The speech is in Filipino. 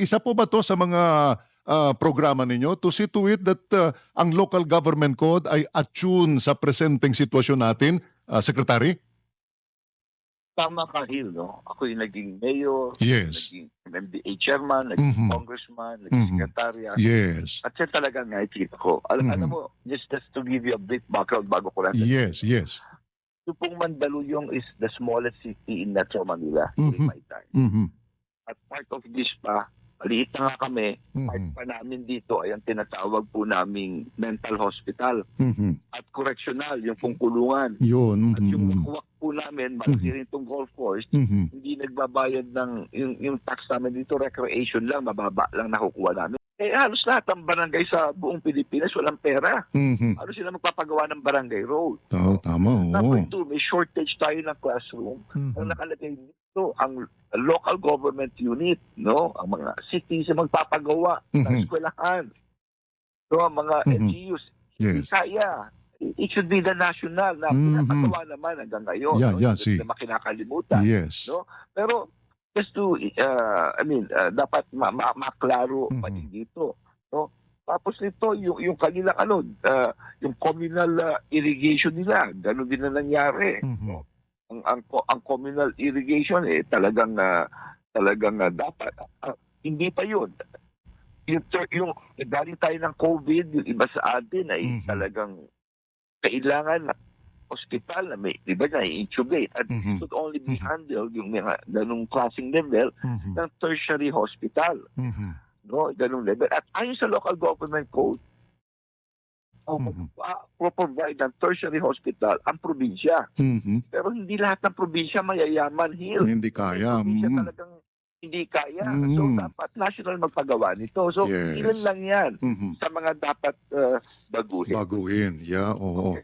Isa po ba to sa mga programa ninyo to see to it that ang local government code ay attune sa presenteng sitwasyon natin, Secretary? Tama ka, Hil, no? Ako yung naging mayor, Yes. naging MMDA chairman, naging Mhm. congressman, naging Mhm. secretary. Yes. At yan talaga nakikita ko. Alam Mhm. mo, just to give you a brief background bago ko lang Yes, yes. yung pong Mandaluyong is the smallest city in Metro Manila during Mhm. my time. Mhm. At part of this pa, maliit na nga kami, part Mhm. pa namin dito ay ang tinatawag po naming mental hospital Mhm. at correctional, yung pong kulungan. Yun. At yung Mhm. wakwak po namin, malaki rin itong golf course, Mhm. hindi nagbabayad ng yung tax namin dito, recreation lang, mababa lang nakukuha namin. Eh halos lahat ng barangay sa buong Pilipinas walang pera. Mhm. Ano sila magpapagawa ng barangay road? Oo, tama. Number Oo. two, may shortage tayo ng classroom. Ang Mhm. nakalagay dito, ang local government unit, no? Ang mga cities ang magpapagawa ng Mhm. eskwelahan. So, ang mga Mhm. LGUs, hindi Yes. kaya. It should be the national na Mhm. pinapagawa naman hanggang ngayon. Yeah, no? yeah, Hindi see. naman kinakalimutan. Yes. No? Pero, just to, dapat maklaro pa Mhm. din dito. No? Tapos nito, yung kanilang yung communal irrigation nila, gano'n din na nangyari. Mhm. No? Ang communal irrigation dapat hindi pa yun. Yung galing tayo ng COVID, yung iba sa atin ay Mhm. talagang kailangan na hospital na may, di ba, na-intubate. At Mhm. it could only be Mhm. handled yung mga ganung klaseng level Mhm. ng tertiary hospital. Mhm. No, ganung level. At ayon sa local government code, Mhm. provide ng tertiary hospital ang probinsya. Mhm. Pero hindi lahat ng probinsya mayayaman, Hill. Hindi May kaya. probinsya Mhm. talagang hindi kaya. Mhm. So, dapat national magpagawa nito. So, Yes. ilan lang yan Mhm. sa mga dapat baguhin. Baguhin. Yeah, oo. Okay.